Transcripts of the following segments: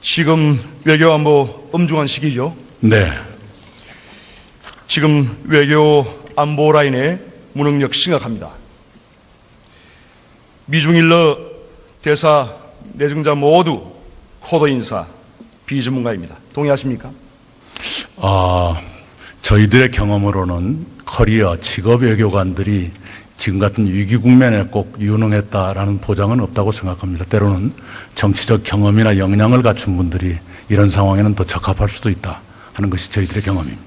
지금 외교안보 엄중한 시기죠. 네. 지금 외교 안보 라인의 무능력 심각합니다. 미중일러 대사 내정자 모두 코드 인사 비전문가입니다. 동의하십니까? 저희들의 경험으로는 커리어 직업 외교관들이 지금 같은 위기 국면에 꼭 유능했다라는 보장은 없다고 생각합니다. 때로는 정치적 경험이나 역량을 갖춘 분들이 이런 상황에는 더 적합할 수도 있다 하는 것이 저희들의 경험입니다.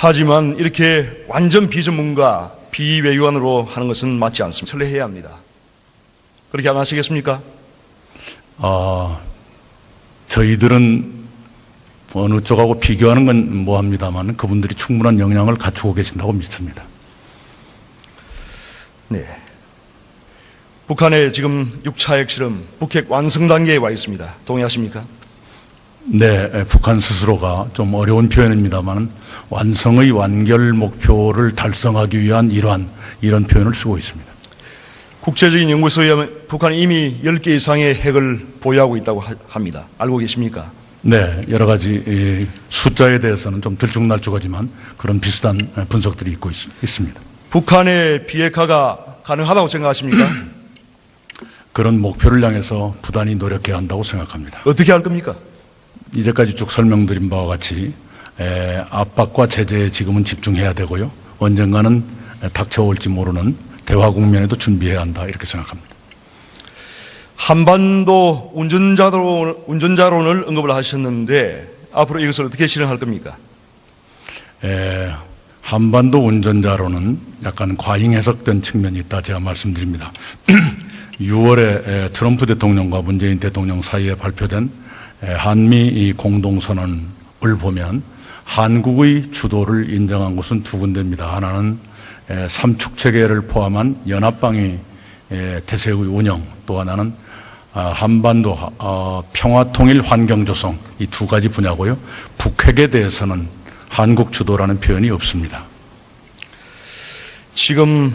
하지만 이렇게 완전 비전문가, 비외교관으로 하는 것은 맞지 않습니다. 철회해야 합니다. 그렇게 안 하시겠습니까? 저희들은 어느 쪽하고 비교하는 건 뭐합니다만 그분들이 충분한 역량을 갖추고 계신다고 믿습니다. 네. 북한의 지금 6차 핵실험, 북핵 완성 단계에 와 있습니다. 동의하십니까? 네, 북한 스스로가 좀 어려운 표현입니다만 완성의 완결 목표를 달성하기 위한 일환, 이런 표현을 쓰고 있습니다. 국제적인 연구소에 의하면 북한이 이미 10개 이상의 핵을 보유하고 있다고 합니다. 알고 계십니까? 네, 여러 가지 숫자에 대해서는 좀 들쭉날쭉하지만 그런 비슷한 분석들이 있고 있습니다. 북한의 비핵화가 가능하다고 생각하십니까? 그런 목표를 향해서 부단히 노력해야 한다고 생각합니다. 어떻게 할 겁니까? 이제까지 쭉 설명드린 바와 같이 압박과 제재에 지금은 집중해야 되고요. 언젠가는 닥쳐올지 모르는 대화 국면에도 준비해야 한다 이렇게 생각합니다. 한반도 운전자론을 언급을 하셨는데 앞으로 이것을 어떻게 실행할 겁니까? 한반도 운전자로는 약간 과잉 해석된 측면이 있다 제가 말씀드립니다. 6월에 트럼프 대통령과 문재인 대통령 사이에 발표된 한미 공동선언을 보면 한국의 주도를 인정한 곳은 두 군데입니다. 하나는 삼축체계를 포함한 연합방위 태세의 운영, 또 하나는 한반도 평화통일 환경조성, 이 두 가지 분야고요. 북핵에 대해서는 한국 주도라는 표현이 없습니다. 지금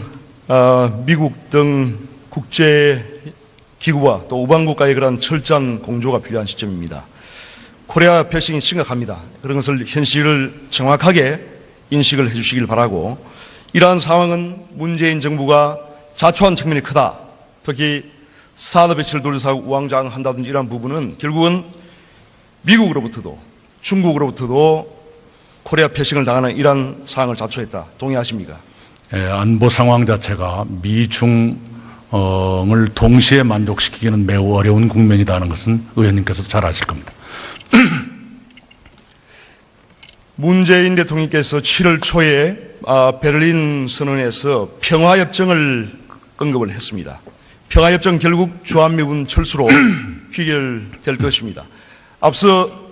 미국 등 국제기구와 또 우방국가의 그런 철저한 공조가 필요한 시점입니다. 코리아 패싱이 심각합니다. 그런 것을 현실을 정확하게 인식을 해주시길 바라고, 이러한 상황은 문재인 정부가 자초한 측면이 크다. 특히 산업 배치를 돌려서 우왕좌왕한다든지 이러한 부분은 결국은 미국으로부터도 중국으로부터도 코리아 패싱을 당하는 이러한 상황을 자초했다. 동의하십니까? 안보 상황 자체가 미중을 동시에 만족시키기는 매우 어려운 국면이라는 것은 의원님께서도 잘 아실 겁니다. 문재인 대통령께서 7월 초에 베를린 선언에서 평화협정을 언급을 했습니다. 평화협정 결국 주한미군 철수로 귀결될 것입니다. 앞서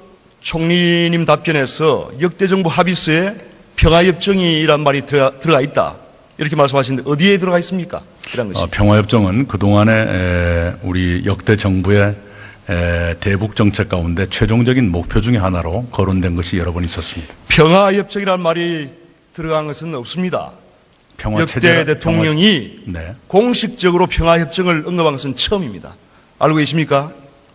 총리님 답변에서 역대정부 합의서에 평화협정이란 말이 들어가 있다 이렇게 말씀하시는데 어디에 들어가 있습니까? 이런 것이. 평화협정은 그동안의 우리 역대 정부의 대북 정책 가운데 최종적인 목표 중에 하나로 거론된 것이 여러 번 있었습니다. 평화협정이란 말이 들어간 것은 없습니다. 역대 대통령이 네. 공식적으로 평화협정을 언급한 것은 처음입니다. 알고 계십니까?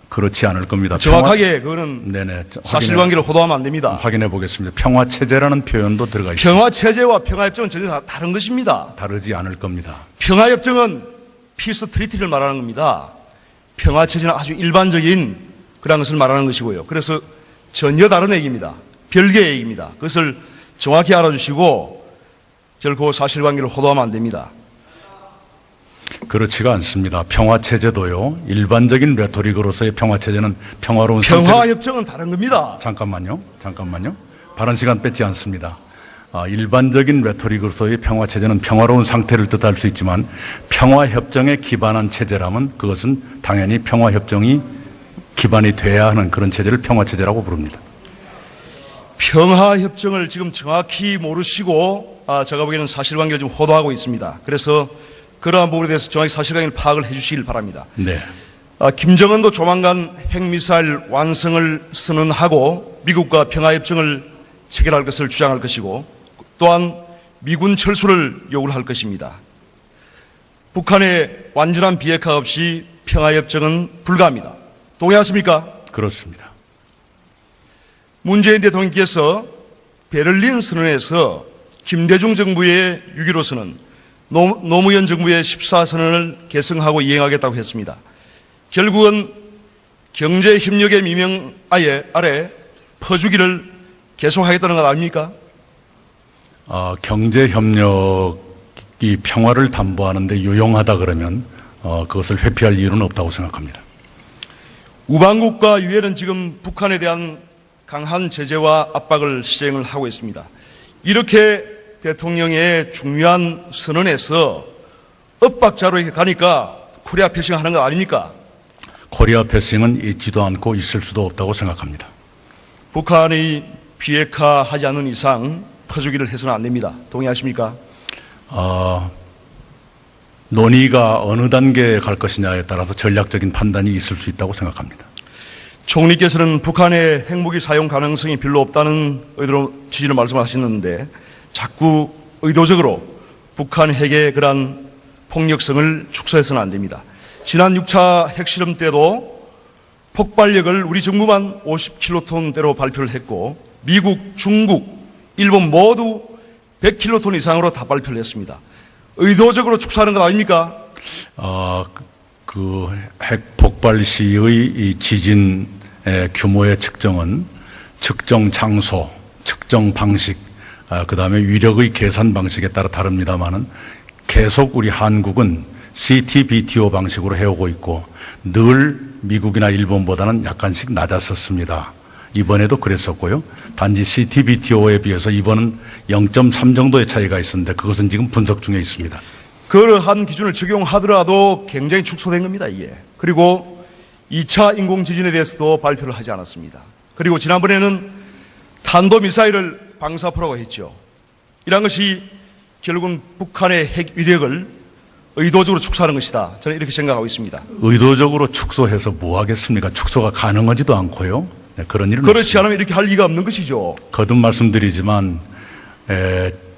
그렇지 않을 겁니다. 정확하게 그거는 사실관계를 호도하면 안 됩니다. 확인해 보겠습니다. 평화체제라는 표현도 들어가 있습니다. 평화체제와 평화협정은 전혀 다른 것입니다. 다르지 않을 겁니다. 평화협정은 피스 트리티를 말하는 겁니다. 평화체제는 아주 일반적인 그런 것을 말하는 것이고요. 그래서 전혀 다른 얘기입니다. 별개의 얘기입니다. 그것을 정확히 알아주시고 결코 사실관계를 호도하면 안 됩니다. 그렇지가 않습니다. 평화체제도요. 일반적인 레토릭으로서의 평화체제는 평화로운 평화협정은 다른 겁니다. 잠깐만요. 발언 시간 뺏지 않습니다. 일반적인 레토릭으로서의 평화체제는 평화로운 상태를 뜻할 수 있지만 평화협정에 기반한 체제라면 그것은 당연히 평화협정이 기반이 돼야 하는 그런 체제를 평화체제라고 부릅니다. 평화협정을 지금 정확히 모르시고 제가 보기에는 사실관계를 좀 호도하고 있습니다. 그래서 그러한 부분에 대해서 정확히 사실관계를 파악을 해 주시길 바랍니다. 네. 김정은도 조만간 핵미사일 완성을 선언하고 미국과 평화협정을 체결할 것을 주장할 것이고 또한 미군 철수를 요구를 할 것입니다. 북한의 완전한 비핵화 없이 평화협정은 불가합니다. 동의하십니까? 그렇습니다. 문재인 대통령께서 베를린 선언에서 김대중 정부의 6.15선언, 노무현 정부의 14선언을 계승하고 이행하겠다고 했습니다. 결국은 경제협력의 미명 아래 퍼주기를 계속하겠다는 것 아닙니까? 경제협력이 평화를 담보하는데 유용하다 그러면 그것을 회피할 이유는 없다고 생각합니다. 우방국과 유엔은 지금 북한에 대한 강한 제재와 압박을 시행을 하고 있습니다. 이렇게 대통령의 중요한 선언에서 엇박자로 이렇게 가니까 코리아 패싱하는 거 아닙니까? 코리아 패싱은 있지도 않고 있을 수도 없다고 생각합니다. 북한이 비핵화하지 않는 이상 퍼주기를 해서는 안 됩니다. 동의하십니까? 논의가 어느 단계에 갈 것이냐에 따라서 전략적인 판단이 있을 수 있다고 생각합니다. 총리께서는 북한의 핵무기 사용 가능성이 별로 없다는 의도로 취지를 말씀하셨는데 자꾸 의도적으로 북한 핵의 그러한 폭력성을 축소해서는 안 됩니다. 지난 6차 핵실험 때도 폭발력을 우리 정부만 50킬로톤대로 발표를 했고 미국, 중국, 일본 모두 100킬로톤 이상으로 다 발표를 했습니다. 의도적으로 축소하는 것 아닙니까? 그 핵 폭발 시의 이 지진 규모의 측정은 측정 장소, 측정 방식, 그 다음에 위력의 계산 방식에 따라 다릅니다만은 계속 우리 한국은 CTBTO 방식으로 해오고 있고 늘 미국이나 일본보다는 약간씩 낮았었습니다. 이번에도 그랬었고요. 단지 CTBTO에 비해서 이번은 0.3 정도의 차이가 있었는데 그것은 지금 분석 중에 있습니다. 그러한 기준을 적용하더라도 굉장히 축소된 겁니다, 이게. 그리고 2차 인공지진에 대해서도 발표를 하지 않았습니다. 그리고 지난번에는 탄도미사일을 방사포라고 했죠. 이런 것이 결국은 북한의 핵 위력을 의도적으로 축소하는 것이다. 저는 이렇게 생각하고 있습니다. 의도적으로 축소해서 뭐 하겠습니까? 축소가 가능하지도 않고요. 네, 그런 일은 그렇지 없습니다. 않으면 이렇게 할 리가 없는 것이죠. 거듭 말씀드리지만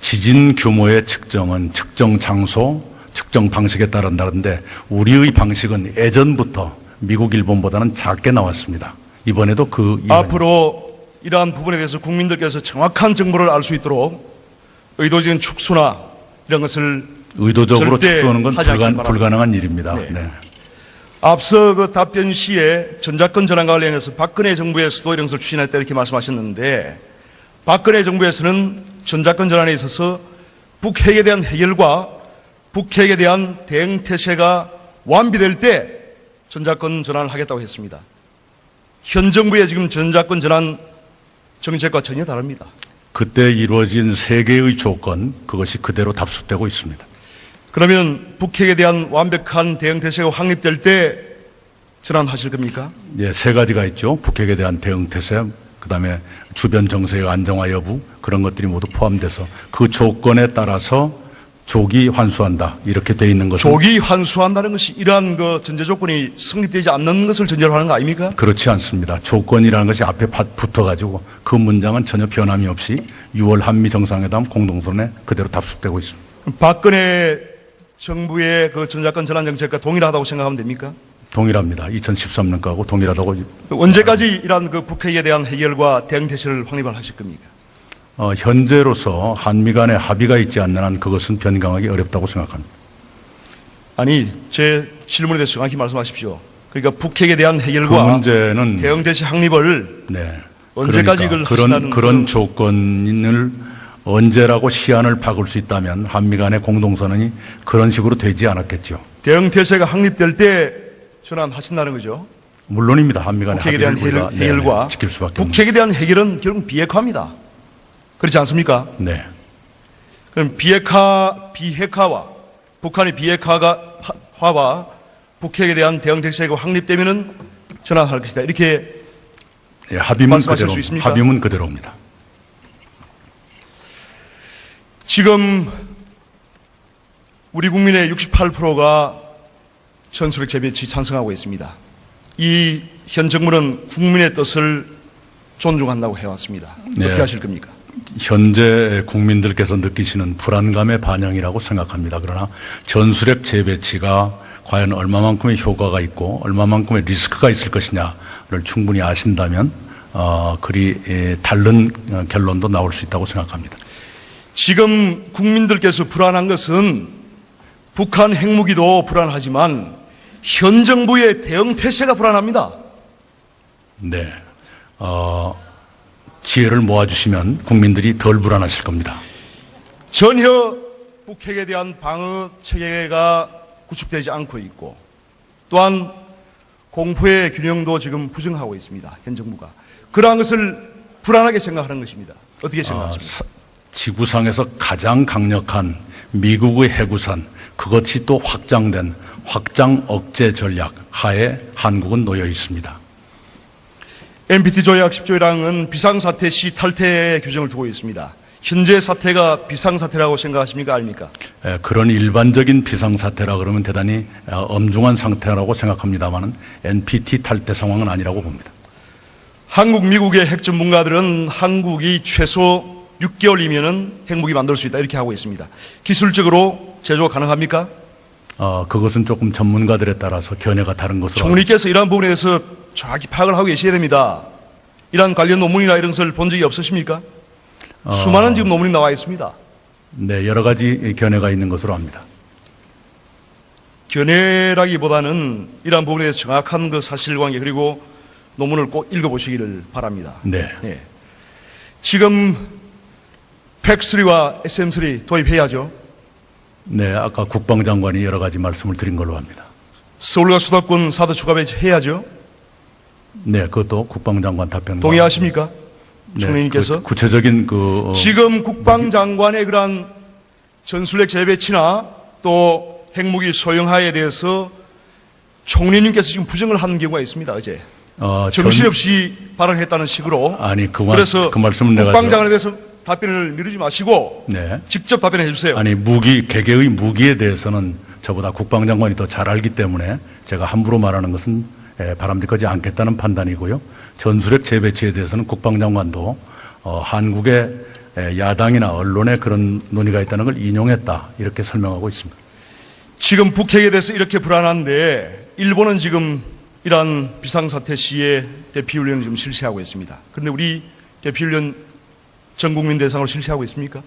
지진 규모의 측정은 측정 장소, 측정 방식에 따라 다른데 우리의 방식은 예전부터 미국, 일본보다는 작게 나왔습니다. 이번에도 앞으로 이러한 부분에 대해서 국민들께서 정확한 정보를 알 수 있도록 의도적인 축소나 이런 것을 의도적으로 절대 축소하는 건 하지 않기 바랍니다. 불가능한 일입니다. 네. 네. 앞서 그 답변 시에 전작권 전환과 관련해서 박근혜 정부에서도 이런 것을 추진했다 이렇게 말씀하셨는데 박근혜 정부에서는 전작권 전환에 있어서 북핵에 대한 해결과 북핵에 대한 대응 태세가 완비될 때 전작권 전환을 하겠다고 했습니다. 현 정부의 지금 전작권 전환 정책과 전혀 다릅니다. 그때 이루어진 세 개의 조건 그것이 그대로 답습되고 있습니다. 그러면 북핵에 대한 완벽한 대응 태세가 확립될 때 전환하실 겁니까? 예, 세 가지가 있죠. 북핵에 대한 대응 태세, 그다음에 주변 정세의 안정화 여부 그런 것들이 모두 포함돼서 그 조건에 따라서 조기 환수한다 이렇게 돼 있는 것은 조기 환수한다는 것이 이러한 그 전제 조건이 성립되지 않는 것을 전제로 하는 거 아닙니까? 그렇지 않습니다. 조건이라는 것이 앞에 붙어가지고 그 문장은 전혀 변함이 없이 6월 한미 정상회담 공동선언에 그대로 답습되고 있습니다. 박근혜 정부의 그 전작권 전환 정책과 동일하다고 생각하면 됩니까? 동일합니다. 2013년 거하고 동일하다고. 언제까지 이러한 그 북핵에 대한 해결과 대응 태세를 확립을 하실 겁니까? 현재로서 한미 간에 합의가 있지 않는 한 그것은 변경하기 어렵다고 생각합니다. 아니, 제 질문에 대해서 정확히 말씀하십시오. 그러니까 북핵에 대한 그 해결과 문제는 대응 태세 확립을 네. 언제까지 그러니까 그걸 하신다는 그런 조건을 언제라고 시한을 박을 수 있다면 한미 간의 공동선언이 그런 식으로 되지 않았겠죠. 대응 태세가 확립될 때 전환하신다는 거죠. 물론입니다. 한미 간의 북핵에 대한 해결과 지킬 수밖에 없는. 북핵에 대한 해결은 결국 비핵화입니다. 그렇지 않습니까? 네. 그럼 비핵화와 북한의 비핵화와 북핵에 대한 대응 태세가 확립되면은 전환할 것이다. 이렇게 예, 합의문 말씀하실 그대로 수 있습니까? 합의문 그대로입니다. 지금 우리 국민의 68%가 전술핵 재배치 찬성하고 있습니다. 이 현 정부는 국민의 뜻을 존중한다고 해왔습니다. 네. 어떻게 하실 겁니까? 현재 국민들께서 느끼시는 불안감의 반영이라고 생각합니다. 그러나 전술핵 재배치가 과연 얼마만큼의 효과가 있고 얼마만큼의 리스크가 있을 것이냐를 충분히 아신다면 그리 다른 결론도 나올 수 있다고 생각합니다. 지금 국민들께서 불안한 것은 북한 핵무기도 불안하지만 현 정부의 대응 태세가 불안합니다. 네, 지혜를 모아주시면 국민들이 덜 불안하실 겁니다. 전혀 북핵에 대한 방어 체계가 구축되지 않고 있고 또한 공포의 균형도 지금 부정하고 있습니다. 현 정부가. 그러한 것을 불안하게 생각하는 것입니다. 어떻게 생각하십니까? 지구상에서 가장 강력한 미국의 해구산, 그것이 또 확장된 확장 억제 전략 하에 한국은 놓여 있습니다. NPT 조약 10조랑은 비상사태 시 탈퇴 규정을 두고 있습니다. 현재 사태가 비상사태라고 생각하십니까? 아닙니까? 그런 일반적인 비상사태라 그러면 대단히 엄중한 상태라고 생각합니다만 NPT 탈퇴 상황은 아니라고 봅니다. 한국, 미국의 핵 전문가들은 한국이 최소 6개월이면은 핵무기 만들 수 있다 이렇게 하고 있습니다. 기술적으로 제조가 가능합니까? 그것은 조금 전문가들에 따라서 견해가 다른 것으로. 총리께서 이러한 부분에 대해서 정확히 파악을 하고 계셔야 됩니다. 이러한 관련 논문이나 이런 것을 본 적이 없으십니까? 수많은 지금 논문이 나와 있습니다. 네, 여러 가지 견해가 있는 것으로 압니다. 견해라기보다는 이러한 부분에 대해서 정확한 그 사실관계 그리고 논문을 꼭 읽어보시기를 바랍니다. 네. 네. 지금 팩3와 SM3 도입해야죠. 네, 아까 국방장관이 여러 가지 말씀을 드린 걸로 합니다. 서울과 수도권 4도 추가 배치 해야죠. 네, 그것도 국방장관 답변. 동의하십니까? 네, 총리님께서? 구체적인 지금 국방장관의 그러한 전술핵 재배치나 또 핵무기 소형화에 대해서 총리님께서 지금 부정을 하는 경우가 있습니다. 어제. 정신없이 발언했다는 식으로. 아니, 그래서 그 말씀은 내가. 국방장관에 대해서 답변을 미루지 마시고. 네. 직접 답변해 주세요. 아니, 개개의 무기에 대해서는 저보다 국방장관이 더 잘 알기 때문에 제가 함부로 말하는 것은 바람직하지 않겠다는 판단이고요. 전술핵 재배치에 대해서는 국방장관도 한국의 야당이나 언론에 그런 논의가 있다는 걸 인용했다 이렇게 설명하고 있습니다. 지금 북핵에 대해서 이렇게 불안한데 일본은 지금 이러한 비상사태 시에 대피훈련을 지금 실시하고 있습니다. 그런데 우리 대피훈련 전국민 대상으로 실시하고 있습니까?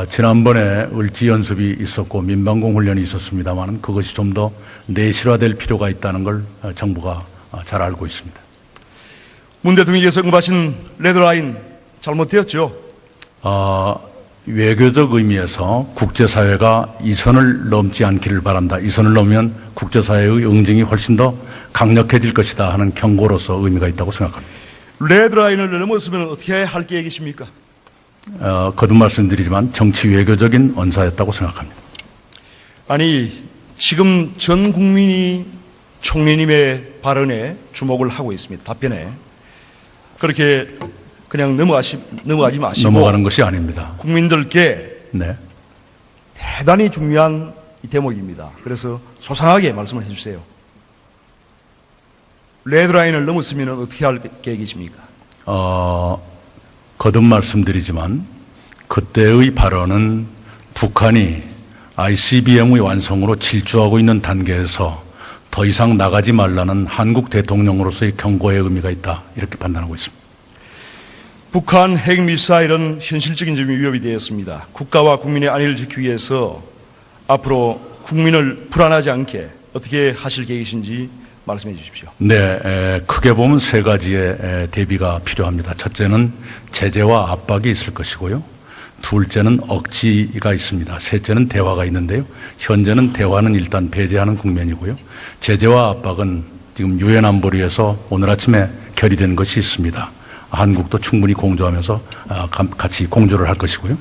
지난번에 을지 연습이 있었고 민방공 훈련이 있었습니다만 그것이 좀 더 내실화될 필요가 있다는 걸 정부가 잘 알고 있습니다. 문 대통령께서 언급하신 레드라인 잘못되었죠? 외교적 의미에서 국제사회가 이 선을 넘지 않기를 바란다. 이 선을 넘으면 국제사회의 응징이 훨씬 더 강력해질 것이다 하는 경고로서 의미가 있다고 생각합니다. 레드라인을 넘었으면 어떻게 할 계획이십니까? 거듭 말씀드리지만 정치 외교적인 언사였다고 생각합니다. 아니, 지금 전 국민이 총리님의 발언에 주목을 하고 있습니다. 답변에. 그렇게 그냥 넘어가지 마시고. 넘어가는 것이 아닙니다. 국민들께 네. 대단히 중요한 이 대목입니다. 그래서 소상하게 말씀을 해주세요. 레드라인을 넘었으면 어떻게 할 계획이십니까? 거듭 말씀드리지만 그때의 발언은 북한이 ICBM의 완성으로 질주하고 있는 단계에서 더 이상 나가지 말라는 한국 대통령으로서의 경고의 의미가 있다 이렇게 판단하고 있습니다. 북한 핵미사일은 현실적인 점이 위협이 되었습니다. 국가와 국민의 안위를 지키기 위해서 앞으로 국민을 불안하지 않게 어떻게 하실 계획이신지 말씀해 주십시오. 네, 크게 보면 세 가지의 대비가 필요합니다. 첫째는 제재와 압박이 있을 것이고요. 둘째는 억지가 있습니다. 셋째는 대화가 있는데요. 현재는 대화는 일단 배제하는 국면이고요. 제재와 압박은 지금 유엔 안보리에서 오늘 아침에 결의된 것이 있습니다. 한국도 충분히 공조하면서 같이 공조를 할 것이고요.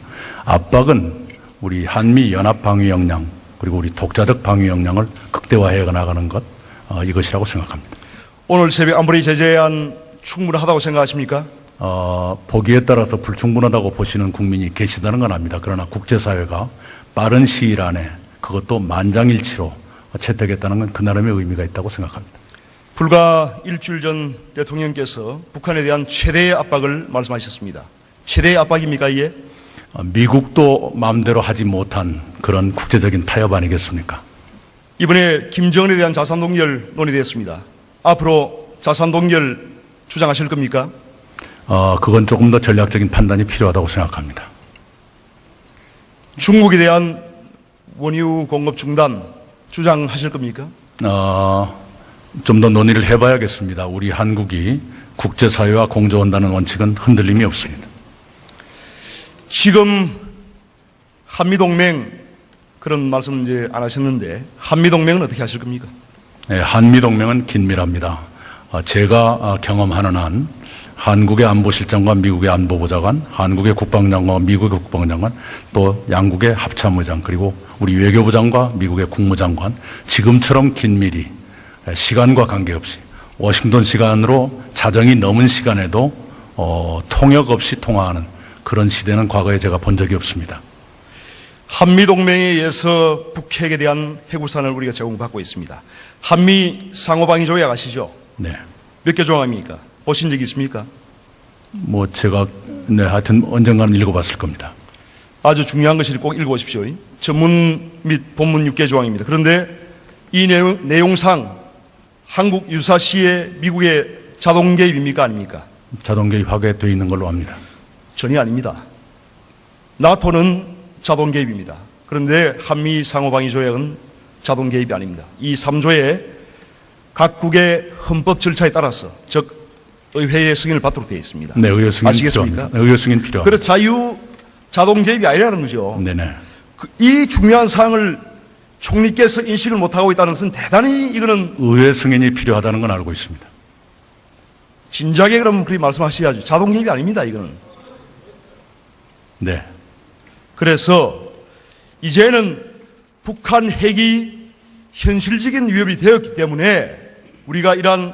압박은 우리 한미 연합 방위 역량 그리고 우리 독자적 방위 역량을 극대화해 나가는 것 이것이라고 생각합니다. 오늘 새벽 안보리 제재안 충분하다고 생각하십니까? 보기에 따라서 불충분하다고 보시는 국민이 계시다는 건 압니다. 그러나 국제사회가 빠른 시일 안에 그것도 만장일치로 채택했다는 건 그 나름의 의미가 있다고 생각합니다. 불과 일주일 전 대통령께서 북한에 대한 최대의 압박을 말씀하셨습니다. 최대의 압박입니까 이게? 미국도 마음대로 하지 못한 그런 국제적인 타협 아니겠습니까? 이번에 김정은에 대한 자산 동결 논의됐습니다. 앞으로 자산 동결 주장하실 겁니까? 그건 조금 더 전략적인 판단이 필요하다고 생각합니다. 중국에 대한 원유 공급 중단 주장하실 겁니까? 좀 더 논의를 해봐야겠습니다. 우리 한국이 국제사회와 공조한다는 원칙은 흔들림이 없습니다. 지금 한미동맹 그런 말씀 이제 안 하셨는데 한미동맹은 어떻게 하실 겁니까? 네, 한미동맹은 긴밀합니다. 제가 경험하는 한 한국의 안보실장과 미국의 안보보좌관, 한국의 국방장관과 미국의 국방장관, 또 양국의 합참의장, 그리고 우리 외교부장과 미국의 국무장관, 지금처럼 긴밀히 시간과 관계없이 워싱턴 시간으로 자정이 넘은 시간에도 통역 없이 통화하는 그런 시대는 과거에 제가 본 적이 없습니다. 한미동맹에 의해서 북핵에 대한 해구산을 우리가 제공받고 있습니다. 한미 상호방위 조약 아시죠? 네. 몇 개 조항입니까? 보신 적이 있습니까? 제가, 하여튼 언젠가는 읽어봤을 겁니다. 아주 중요한 것이니 꼭 읽어보십시오. 전문 및 본문 6개 조항입니다. 그런데 이 내용상 한국 유사시에 미국의 자동 개입입니까? 아닙니까? 자동 개입하게 되어 있는 걸로 압니다. 전혀 아닙니다. 나토는 자동 개입입니다. 그런데 한미 상호방위 조약은 자동 개입이 아닙니다. 이 3조에 각국의 헌법 절차에 따라서 즉 의회의 승인을 받도록 되어 있습니다. 네, 의회 승인 아시겠습니까? 필요합니다. 의회 승인 필요합니다. 그래서 자동 개입이 아니라는 거죠. 네네. 이 중요한 사항을 총리께서 인식을 못하고 있다는 것은 대단히 이거는 의회 승인이 필요하다는 건 알고 있습니다. 진작에 그럼 그렇게 말씀하셔야죠. 자동 개입이 아닙니다, 이거는. 네. 그래서 이제는 북한 핵이 현실적인 위협이 되었기 때문에 우리가 이러한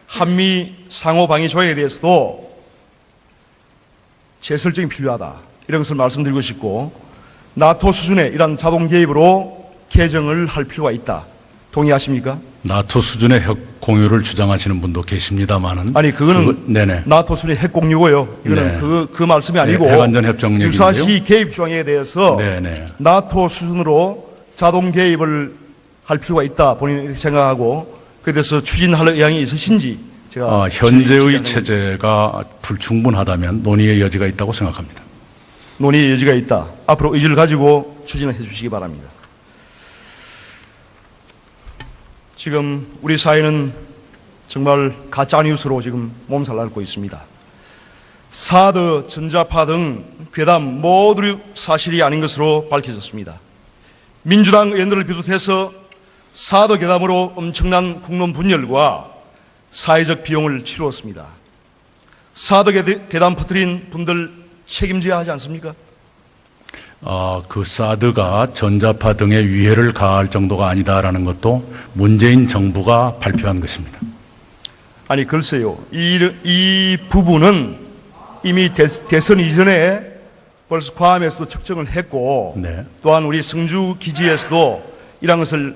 한미 상호방위 조약에 대해서도 재설정이 필요하다. 이런 것을 말씀드리고 싶고 나토 수준의 이러한 자동 개입으로 개정을 할 필요가 있다. 동의하십니까? 나토 수준의 핵 공유를 주장하시는 분도 계십니다만은. 아니, 그거는 네네. 나토 수준의 핵 공유고요. 이거는 네. 그 말씀이 아니고 네, 핵안전협정 얘기인데요. 유사시 개입 조항에 대해서 네네. 나토 수준으로 자동 개입을 할 필요가 있다. 본인이 이렇게 생각하고 그래서 추진할 의향이 있으신지 제가 현재의 체제가 불충분하다면 논의의 여지가 있다고 생각합니다. 논의의 여지가 있다. 앞으로 의지를 가지고 추진을 해 주시기 바랍니다. 지금 우리 사회는 정말 가짜뉴스로 지금 몸살 앓고 있습니다. 사드, 전자파 등 괴담 모두 사실이 아닌 것으로 밝혀졌습니다. 민주당 의원들을 비롯해서 사드 괴담으로 엄청난 국론 분열과 사회적 비용을 치루었습니다. 사드 괴담 퍼뜨린 분들 책임져야 하지 않습니까? 그 사드가 전자파 등의 위해를 가할 정도가 아니다라는 것도 문재인 정부가 발표한 것입니다. 아니, 글쎄요. 이 부분은 이미 대선 이전에 벌써 괌에서도 측정을 했고, 네. 또한 우리 성주 기지에서도 이런 것을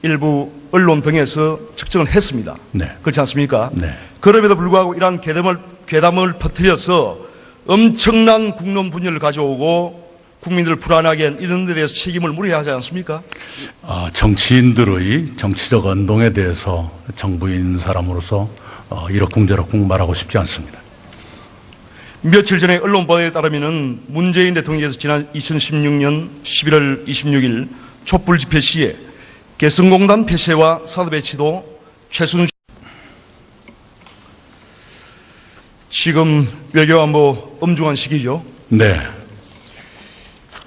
일부 언론 등에서 측정을 했습니다. 네. 그렇지 않습니까? 네. 그럼에도 불구하고 이러한 괴담을 퍼뜨려서 엄청난 국론 분열을 가져오고 국민들을 불안하게 한 이런 데 대해서 책임을 물어야 하지 않습니까? 정치인들의 정치적 언동에 대해서 정부에 있는 사람으로서 이러쿵저러쿵 말하고 싶지 않습니다. 며칠 전에 언론 보도에 따르면 문재인 대통령께서 지난 2016년 11월 26일 촛불 집회 시에 개성공단 폐쇄와 사드 배치도 최순실 지금 외교안보 엄중한 시기죠. 네.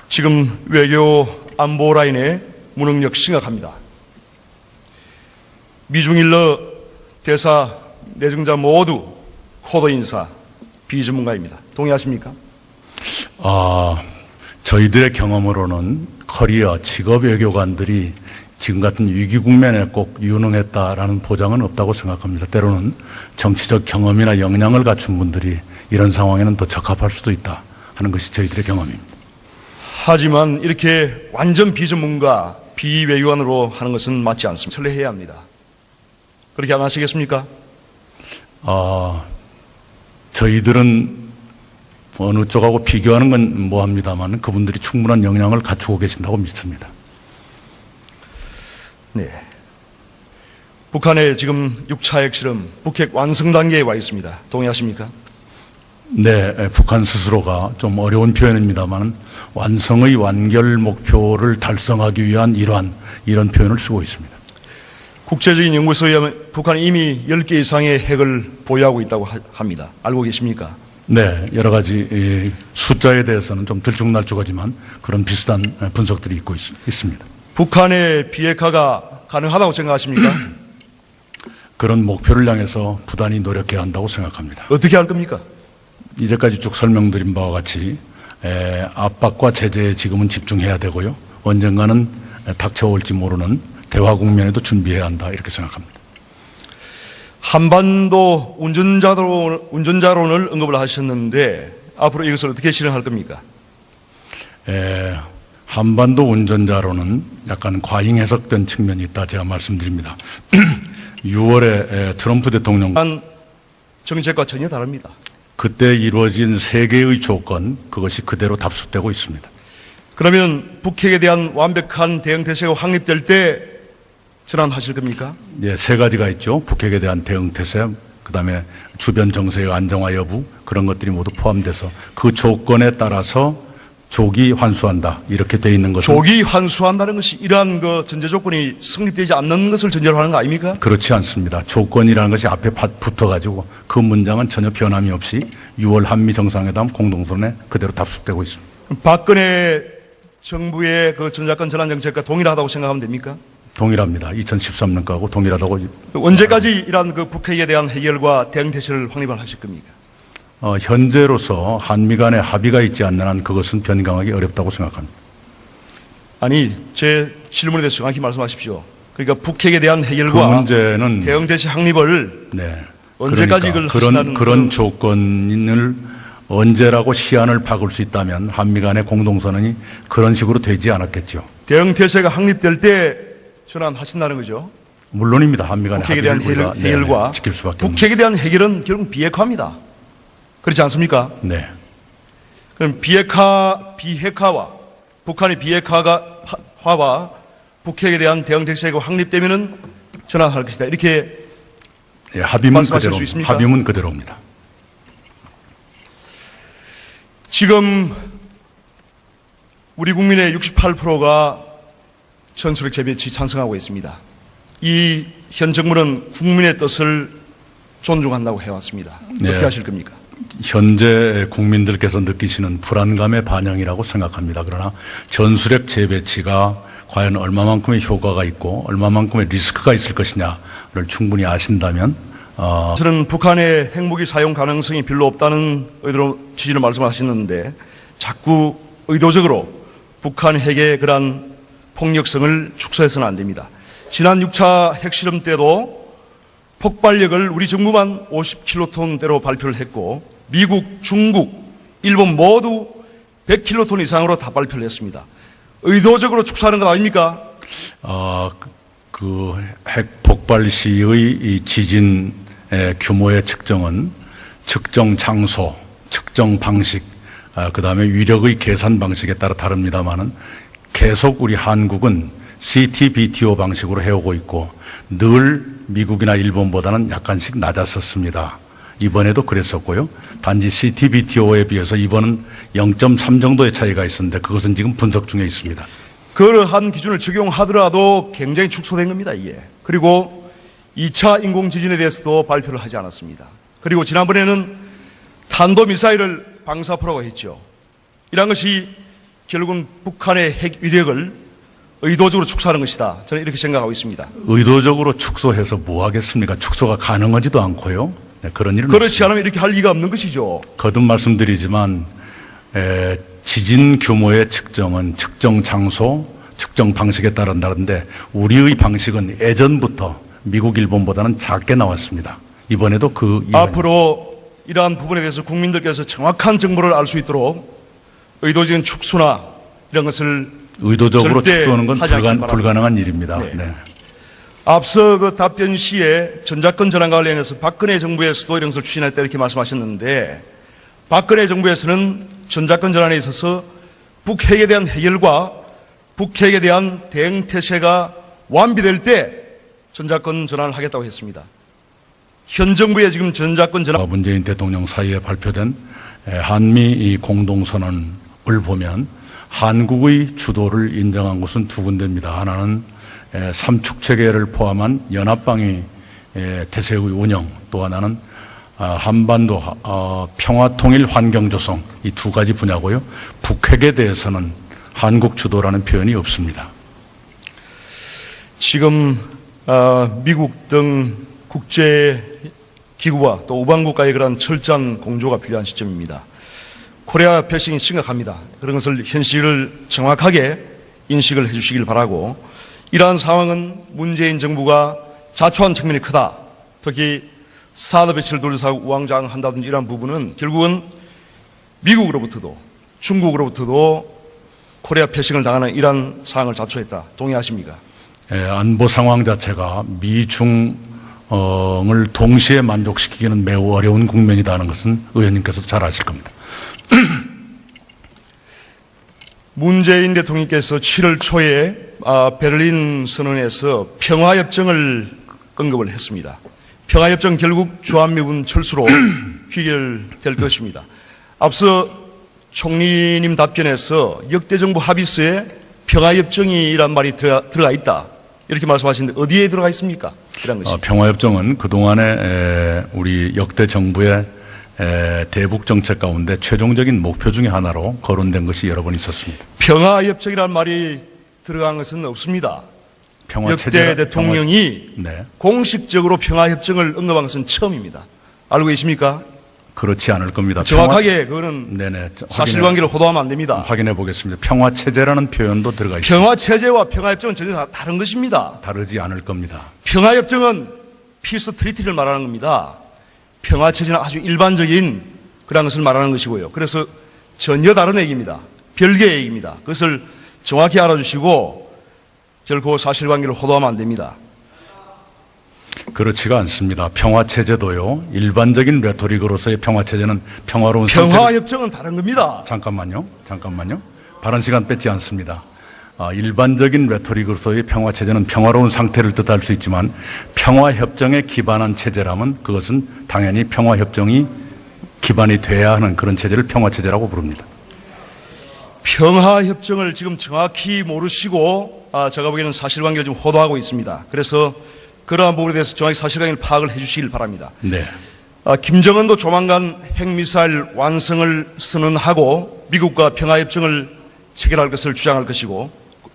지금 외교 안보 라인의 무능력 심각합니다. 미중일러 대사 내정자 모두 코드 인사 비전문가입니다. 동의하십니까? 저희들의 경험으로는 커리어 직업 외교관들이 지금 같은 위기 국면에 꼭 유능했다라는 보장은 없다고 생각합니다. 때로는 정치적 경험이나 역량을 갖춘 분들이 이런 상황에는 더 적합할 수도 있다 하는 것이 저희들의 경험입니다. 하지만 이렇게 완전 비전문가, 비외교관으로 하는 것은 맞지 않습니다. 철회해야 합니다. 그렇게 안 하시겠습니까? 저희들은 어느 쪽하고 비교하는 건 뭐합니다만 그분들이 충분한 역량을 갖추고 계신다고 믿습니다. 네. 북한의 지금 6차 핵실험, 북핵 완성 단계에 와 있습니다. 동의하십니까? 네, 북한 스스로가 좀 어려운 표현입니다만 완성의 완결 목표를 달성하기 위한 이런 표현을 쓰고 있습니다. 국제적인 연구소에 의하면 북한이 이미 10개 이상의 핵을 보유하고 있다고 합니다. 알고 계십니까? 네, 여러 가지 숫자에 대해서는 좀 들쭉날쭉하지만 그런 비슷한 분석들이 있고 있습니다. 북한의 비핵화가 가능하다고 생각하십니까? 그런 목표를 향해서 부단히 노력해야 한다고 생각합니다. 어떻게 할 겁니까? 이제까지 쭉 설명드린 바와 같이 압박과 제재에 지금은 집중해야 되고요. 언젠가는 닥쳐올지 모르는 대화 국면에도 준비해야 한다 이렇게 생각합니다. 한반도 운전자론을 언급을 하셨는데 앞으로 이것을 어떻게 실행할 겁니까? 한반도 운전자로는 약간 과잉 해석된 측면이 있다 제가 말씀드립니다. 6월에 트럼프 대통령 정책과 전혀 다릅니다. 그때 이루어진 세 개의 조건 그것이 그대로 답습되고 있습니다. 그러면 북핵에 대한 완벽한 대응 태세가 확립될 때 전환하실 겁니까? 예, 세 가지가 있죠. 북핵에 대한 대응 태세, 그다음에 주변 정세의 안정화 여부 그런 것들이 모두 포함돼서 그 조건에 따라서 조기 환수한다 이렇게 돼 있는 것은 조기 환수한다는 것이 이러한 그 전제 조건이 성립되지 않는 것을 전제로 하는 거 아닙니까? 그렇지 않습니다. 조건이라는 것이 앞에 붙어가지고 그 문장은 전혀 변함이 없이 6월 한미 정상회담 공동선언에 그대로 답습되고 있습니다. 박근혜 정부의 그 전작권 전환 정책과 동일하다고 생각하면 됩니까? 동일합니다. 2013년 거하고 동일하다고. 언제까지 이러한 그 북핵에 대한 해결과 대응 태세를 확립을 하실 겁니까? 현재로서 한미 간의 합의가 있지 않는 한 그것은 변경하기 어렵다고 생각합니다. 아니, 제 질문에 대해서 정확히 말씀하십시오. 그러니까 북핵에 대한 그 해결과 문제는 대응 태세 확립을 네. 언제까지 이걸 하신다는 그런 조건을 언제라고 시한을 바꿀 수 있다면 한미 간의 공동선언이 그런 식으로 되지 않았겠죠. 대응 태세가 확립될 때 전환하신다는 거죠. 물론입니다. 한미 간의 북핵에 대한 합의를 우리가 해결과 지킬 수밖에 없는. 북핵에 대한 해결은 결국 비핵화입니다. 그렇지 않습니까? 네. 그럼 비핵화와 북한의 비핵화와 북핵에 대한 대응 태세가 확립되면은 전환할 것이다. 이렇게 예, 합의문 말씀하실 그대로, 수 있습니까? 합의문 그대로입니다. 지금 우리 국민의 68%가 전술핵 재배치 찬성하고 있습니다. 이 현 정부는 국민의 뜻을 존중한다고 해왔습니다. 네. 어떻게 하실 겁니까? 현재 국민들께서 느끼시는 불안감의 반영이라고 생각합니다. 그러나 전술핵 재배치가 과연 얼마만큼의 효과가 있고 얼마만큼의 리스크가 있을 것이냐를 충분히 아신다면 저는 북한의 핵무기 사용 가능성이 별로 없다는 의도로 취지를 말씀하셨는데 자꾸 의도적으로 북한 핵의 그러한 폭력성을 축소해서는 안 됩니다. 지난 6차 핵실험 때도 폭발력을 우리 정부만 50킬로톤대로 발표를 했고 미국, 중국, 일본 모두 100킬로톤 이상으로 다 발표를 했습니다. 의도적으로 축소하는 것 아닙니까? 그 핵 폭발 시의 이 지진 규모의 측정은 측정 장소, 측정 방식, 그다음에 위력의 계산 방식에 따라 다릅니다만은 계속 우리 한국은 CTBTO 방식으로 해오고 있고 늘 미국이나 일본보다는 약간씩 낮았었습니다. 이번에도 그랬었고요. 단지 CTBTO에 비해서 이번은 0.3 정도의 차이가 있었는데 그것은 지금 분석 중에 있습니다. 그러한 기준을 적용하더라도 굉장히 축소된 겁니다, 이게. 그리고 2차 인공지진에 대해서도 발표를 하지 않았습니다. 그리고 지난번에는 탄도미사일을 방사포라고 했죠. 이런 것이 결국은 북한의 핵 위력을 의도적으로 축소하는 것이다. 저는 이렇게 생각하고 있습니다. 의도적으로 축소해서 뭐 하겠습니까? 축소가 가능하지도 않고요. 네, 그런 일은 그렇지 없습니다. 않으면 이렇게 할 리가 없는 것이죠. 거듭 말씀드리지만 지진 규모의 측정은 측정 장소, 측정 방식에 따라 다른데 우리의 방식은 예전부터 미국, 일본보다는 작게 나왔습니다. 이번에도 그 앞으로 이러한 부분에 대해서 국민들께서 정확한 정보를 알 수 있도록 의도적인 축소나 이런 것을 의도적으로 절대 축소하는 건 하지 않길 바랍니다. 불가능한 일입니다. 네. 네. 앞서 그 답변 시에 전작권 전환과 관련해서 박근혜 정부에서도 이런 것을 추진했다 이렇게 말씀하셨는데 박근혜 정부에서는 전작권 전환에 있어서 북핵에 대한 해결과 북핵에 대한 대응 태세가 완비될 때 전자권 전환을 하겠다고 했습니다. 현 정부의 지금 전자권 전환 문재인 대통령 사이에 발표된 한미 공동선언을 보면 한국의 주도를 인정한 곳은 두 군데입니다. 하나는 삼축체계를 포함한 연합방위 태세의 운영, 또 하나는 한반도 평화통일 환경조성, 이 두 가지 분야고요. 북핵에 대해서는 한국 주도라는 표현이 없습니다. 지금 미국 등 국제기구와 또 우방국가의 그런 철저한 공조가 필요한 시점입니다. 코리아 패싱이 심각합니다. 그런 것을 현실을 정확하게 인식을 해주시길 바라고, 이러한 상황은 문재인 정부가 자초한 측면이 크다. 특히 사드 배치를 둘러싸고 우왕좌왕한다든지 이러한 부분은 결국은 미국으로부터도 중국으로부터도 코리아 패싱을 당하는 이러한 상황을 자초했다. 동의하십니까? 안보 상황 자체가 미중을 동시에 만족시키기는 매우 어려운 국면이라는 것은 의원님께서도 잘 아실 겁니다. 문재인 대통령께서 7월 초에 베를린 선언에서 평화협정을 언급을 했습니다. 평화협정 결국 주한미군 철수로 귀결될 것입니다. 앞서 총리님 답변에서 역대 정부 합의서에 평화협정이란 말이 들어가 있다, 이렇게 말씀하시는데 어디에 들어가 있습니까? 이런 것이. 평화협정은 그동안의 우리 역대 정부의 대북 정책 가운데 최종적인 목표 중에 하나로 거론된 것이 여러 번 있었습니다. 평화협정이란 말이 들어간 것은 없습니다. 역대 대통령이 네. 공식적으로 평화협정을 언급한 것은 처음입니다. 알고 계십니까? 그렇지 않을 겁니다. 정확하게 그거는 네네. 사실관계를 호도하면 안 됩니다. 확인해 보겠습니다. 평화체제라는 표현도 들어가 있습니다. 평화체제와 평화협정은 전혀 다른 것입니다. 다르지 않을 겁니다. 평화협정은 피스 트리티를 말하는 겁니다. 평화체제는 아주 일반적인 그런 것을 말하는 것이고요. 그래서 전혀 다른 얘기입니다. 별개의 얘기입니다. 그것을 정확히 알아주시고 결코 사실관계를 호도하면 안 됩니다. 그렇지가 않습니다. 평화체제도요, 일반적인 레토릭으로서의 평화체제는 평화로운 평화협정은 다른 겁니다. 잠깐만요. 발언 시간 뺏지 않습니다. 일반적인 레토릭으로서의 평화체제는 평화로운 상태를 뜻할 수 있지만 평화협정에 기반한 체제라면 그것은 당연히 평화협정이 기반이 돼야 하는 그런 체제를 평화체제라고 부릅니다. 평화협정을 지금 정확히 모르시고 제가 보기에는 사실관계를 좀 호도하고 있습니다. 그래서 그러한 부분에 대해서 정확히 사실관계를 파악을 해 주시길 바랍니다. 네. 김정은도 조만간 핵미사일 완성을 선언하고 미국과 평화협정을 체결할 것을 주장할 것이고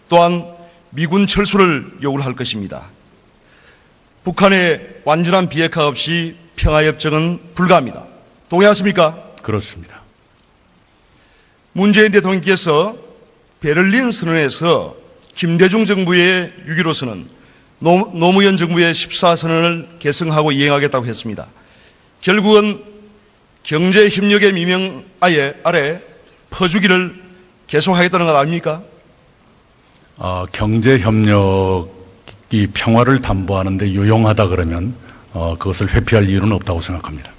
또한 미군 철수를 요구를 할 것입니다. 북한의 완전한 비핵화 없이 평화협정은 불가합니다. 동의하십니까? 그렇습니다. 문재인 대통령께서 베를린 선언에서 김대중 정부의 6.15 선언, 노무현 정부의 14선언을 계승하고 이행하겠다고 했습니다. 결국은 경제협력의 미명 아래 퍼주기를 계속하겠다는 것 아닙니까? 경제협력이 평화를 담보하는데 유용하다 그러면 그것을 회피할 이유는 없다고 생각합니다.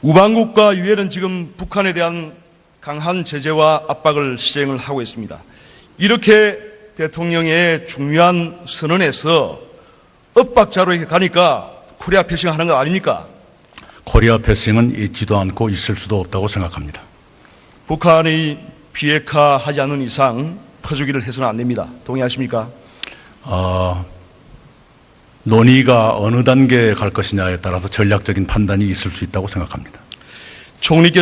우방국과 유엔은 지금 북한에 대한 강한 제재와 압박을 시행을 하고 있습니다. 이렇게 대통령의 중요한 선언에서 엇박자로 이렇게 가니까 코리아 패싱 하는 것 아닙니까? 코리아 패싱은 있지도 않고 있을 수도 없다고 생각합니다. 북한이 비핵화하지 않는 이상 퍼주기를 해서는 안 됩니다. 동의하십니까? 논의가 어느 단계에 갈 것이냐에 따라서 전략적인 판단이 있을 수 있다고 생각합니다. 총리께서